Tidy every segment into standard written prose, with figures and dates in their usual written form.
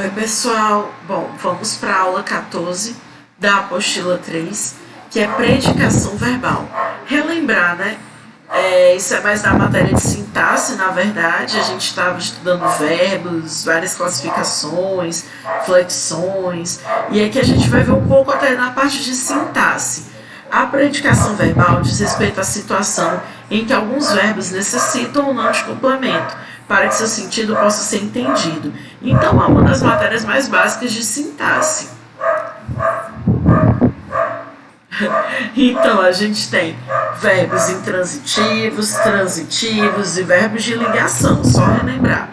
Oi, pessoal. Bom, vamos para a aula 14 da apostila 3, que é predicação verbal. Relembrar, né? Isso é mais da matéria de sintaxe, na verdade. A gente estava estudando verbos, várias classificações, flexões, e aqui a gente vai ver um pouco até na parte de sintaxe. A predicação verbal diz respeito à situação em que alguns verbos necessitam ou não de complemento, para que seu sentido possa ser entendido. Então, é uma das matérias mais básicas de sintaxe. Então, a gente tem verbos intransitivos, transitivos e verbos de ligação, só relembrar.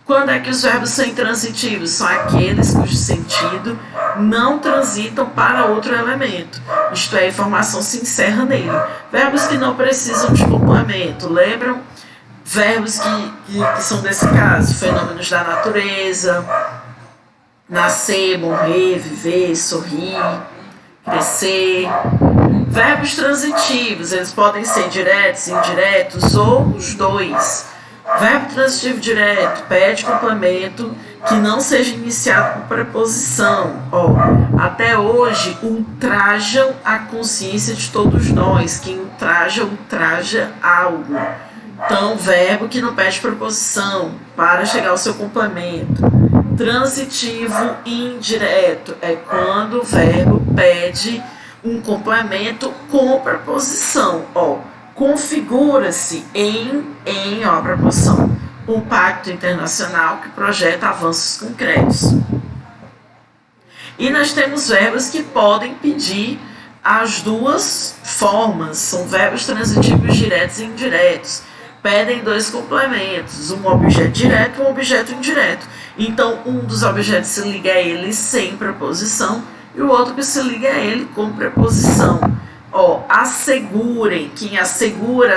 Quando é que os verbos são intransitivos? São aqueles cujo sentido não transitam para outro elemento, isto é, a informação se encerra nele. Verbos que não precisam de complemento, lembram? Verbos que são desse caso, fenômenos da natureza, nascer, morrer, viver, sorrir, crescer. Verbos transitivos, eles podem ser diretos, indiretos ou os dois. Verbo transitivo direto pede complemento que não seja iniciado por preposição. Até hoje, ultrajam a consciência de todos nós. Quem ultraja algo. Então, verbo que não pede preposição para chegar ao seu complemento. Transitivo indireto é quando o verbo pede um complemento com preposição. Configura-se a preposição, um pacto internacional que projeta avanços concretos. E nós temos verbos que podem pedir as duas formas, são verbos transitivos diretos e indiretos. Pedem dois complementos, um objeto direto e um objeto indireto. Então, um dos objetos se liga a ele sem preposição e o outro que se liga a ele com preposição. Assegurem. Quem assegura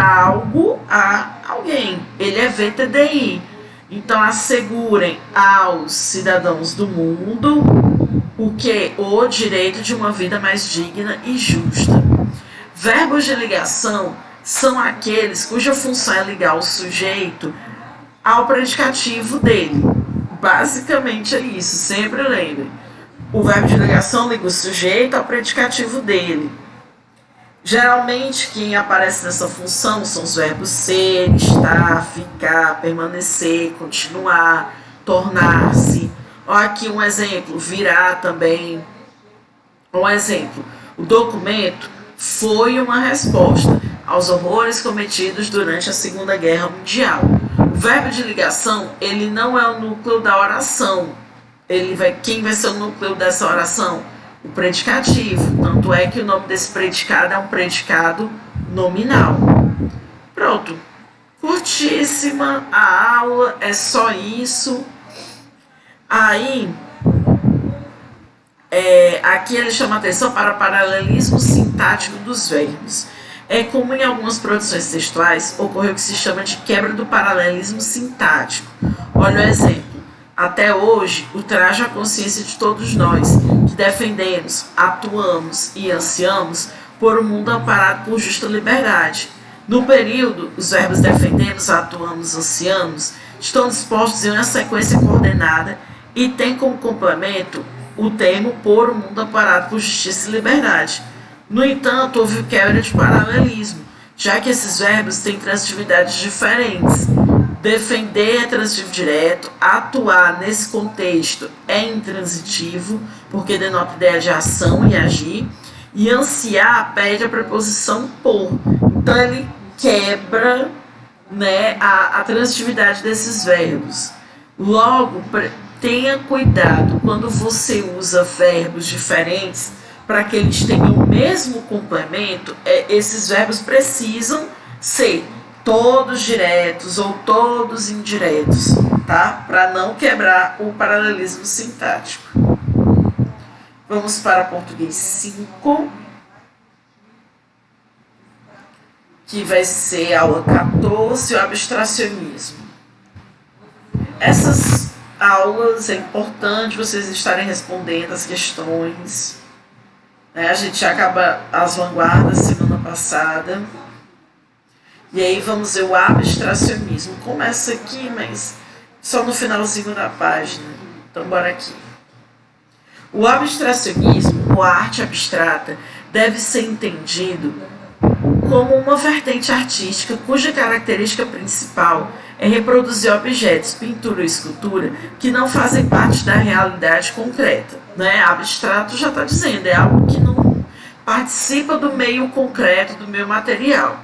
algo a alguém. Ele é VTDI. Então, assegurem aos cidadãos do mundo o direito de uma vida mais digna e justa. Verbos de ligação são aqueles cuja função é ligar o sujeito ao predicativo dele. Basicamente é isso, sempre lembrem. O verbo de ligação liga o sujeito ao predicativo dele. Geralmente, quem aparece nessa função são os verbos ser, estar, ficar, permanecer, continuar, tornar-se. Aqui um exemplo, virar também. Um exemplo, o documento foi uma resposta aos horrores cometidos durante a Segunda Guerra Mundial. O verbo de ligação, ele não é o núcleo da oração. Quem vai ser o núcleo dessa oração? O predicativo. Tanto é que o nome desse predicado é um predicado nominal. Pronto. Curtíssima a aula, é só isso. Aí, aqui ele chama atenção para o paralelismo sintático dos verbos. É comum em algumas produções textuais ocorrer o que se chama de quebra do paralelismo sintático. Olha o exemplo. Até hoje, ultraja a consciência de todos nós, que defendemos, atuamos e ansiamos por um mundo amparado por justa liberdade. No período, os verbos defendemos, atuamos, ansiamos estão dispostos em uma sequência coordenada e têm como complemento o termo por um mundo amparado por justiça e liberdade. No entanto, houve quebra de paralelismo, já que esses verbos têm transitividades diferentes. Defender é transitivo direto, atuar nesse contexto é intransitivo, porque denota ideia de ação e agir, e ansiar pede a preposição por. Então ele quebra, a transitividade desses verbos. Logo, tenha cuidado quando você usa verbos diferentes para que eles tenham o mesmo complemento. Esses verbos precisam ser todos diretos ou todos indiretos, tá? Para não quebrar o paralelismo sintático. Vamos para português 5, que vai ser a aula 14, o abstracionismo. Essas aulas é importante vocês estarem respondendo as questões. A gente já acaba as vanguardas semana passada. E aí vamos ver o abstracionismo. Começa aqui, mas só no finalzinho da página. Então, bora aqui. O abstracionismo, ou a arte abstrata, deve ser entendido como uma vertente artística cuja característica principal é reproduzir objetos, pintura ou escultura, que não fazem parte da realidade concreta. Né? Abstrato já está dizendo, é algo que não participa do meio concreto, do meio material.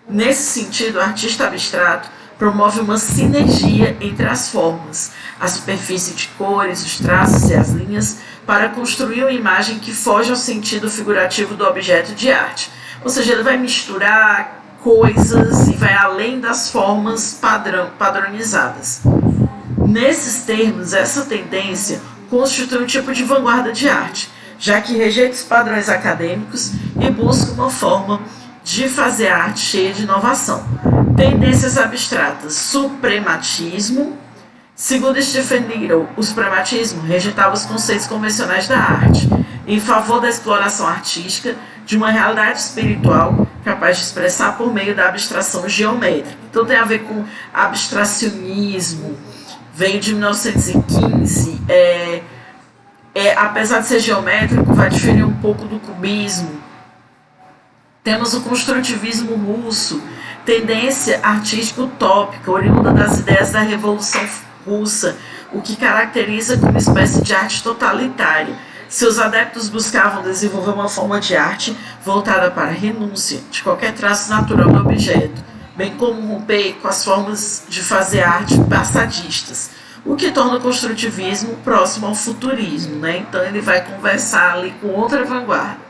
Nesse sentido, o artista abstrato promove uma sinergia entre as formas, a superfície de cores, os traços e as linhas, para construir uma imagem que foge ao sentido figurativo do objeto de arte. Ou seja, ele vai misturar coisas e vai além das formas padronizadas. Nesses termos, essa tendência constitui um tipo de vanguarda de arte, já que rejeita os padrões acadêmicos e busca uma forma de fazer arte cheia de inovação. Tendências abstratas: suprematismo. Segundo Stephen Little, o suprematismo rejeitava os conceitos convencionais da arte, em favor da exploração artística de uma realidade espiritual capaz de expressar por meio da abstração geométrica. Então tem a ver com abstracionismo, veio de 1915, apesar de ser geométrico, vai diferir um pouco do cubismo. Temos o construtivismo russo, tendência artística utópica, oriunda das ideias da Revolução Russa, o que caracteriza como uma espécie de arte totalitária. Seus adeptos buscavam desenvolver uma forma de arte voltada para a renúncia de qualquer traço natural do objeto, bem como romper com as formas de fazer arte passadistas, o que torna o construtivismo próximo ao futurismo, né? Então ele vai conversar ali com outra vanguarda.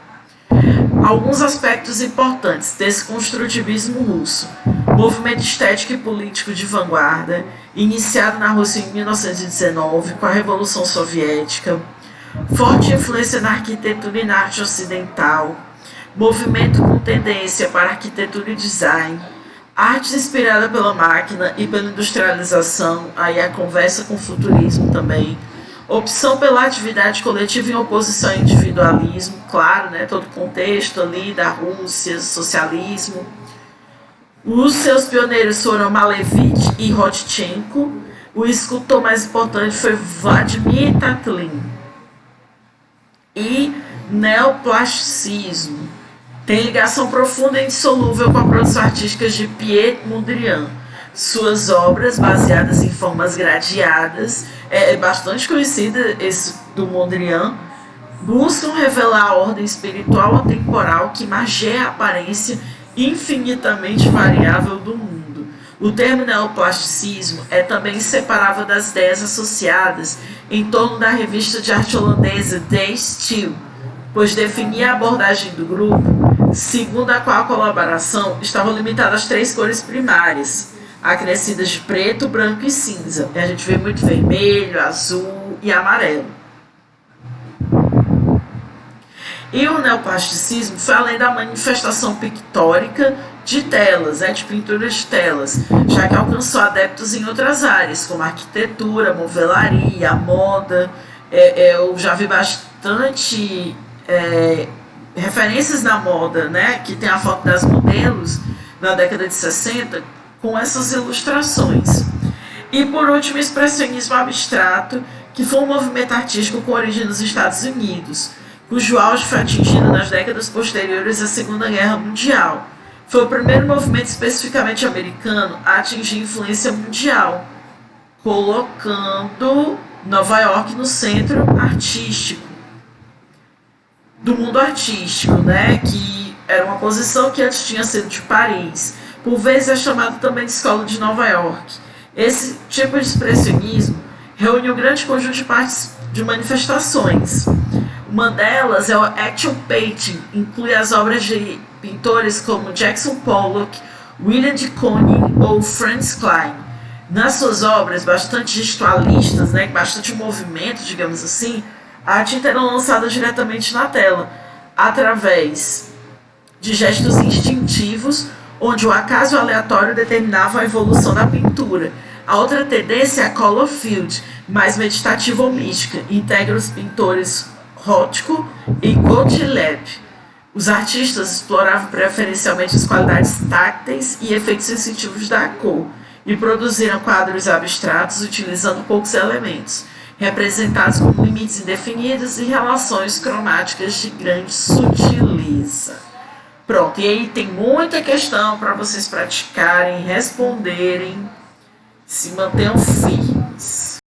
Alguns aspectos importantes desse construtivismo russo: movimento estético e político de vanguarda, iniciado na Rússia em 1919 com a Revolução Soviética, forte influência na arquitetura e na arte ocidental, movimento com tendência para arquitetura e design, arte inspirada pela máquina e pela industrialização, aí a conversa com o futurismo também, opção pela atividade coletiva em oposição ao individualismo, claro, né, todo o contexto ali da Rússia, socialismo. Os seus pioneiros foram Malevich e Rodchenko. O escultor mais importante foi Vladimir Tatlin. E neoplasticismo tem ligação profunda e indissolúvel com a produção artística de Piet Mondrian. Suas obras, baseadas em formas gradeadas, é bastante conhecida esse do Mondrian, buscam revelar a ordem espiritual ou temporal que margeia a aparência infinitamente variável do mundo. O termo neoplasticismo é também inseparável das ideias associadas em torno da revista de arte holandesa The Stijl, pois definia a abordagem do grupo, segundo a qual a colaboração estava limitada às 3 cores primárias, acrescidas de preto, branco e cinza. E a gente vê muito vermelho, azul e amarelo. E o neoplasticismo foi além da manifestação pictórica de telas, de pinturas de telas, já que alcançou adeptos em outras áreas, como a arquitetura, a movelaria, a moda. Eu já vi bastante referências na moda, né, que tem a foto das modelos na década de 60, com essas ilustrações. E por último, o expressionismo abstrato, que foi um movimento artístico com origem nos Estados Unidos, cujo auge foi atingido nas décadas posteriores à Segunda Guerra Mundial. Foi o primeiro movimento especificamente americano a atingir influência mundial, colocando Nova York no centro artístico, do mundo artístico, né? Que era uma posição que antes tinha sido de Paris. Por vezes é chamado também de Escola de Nova York. Esse tipo de expressionismo reúne um grande conjunto de partes de manifestações. Uma delas é o action painting, inclui as obras de pintores como Jackson Pollock, William de Kooning ou Franz Klein. Nas suas obras, bastante gestualistas, né, bastante movimento, digamos assim, a tinta era lançada diretamente na tela, através de gestos instintivos, onde o acaso aleatório determinava a evolução da pintura. A outra tendência é a color field, mais meditativa ou mística, integra os pintores Rothko e Gottlieb. Os artistas exploravam preferencialmente as qualidades tácteis e efeitos sensitivos da cor e produziram quadros abstratos utilizando poucos elementos. representados como limites indefinidos e relações cromáticas de grande sutileza. Pronto, e aí tem muita questão para vocês praticarem, responderem, se mantenham firmes.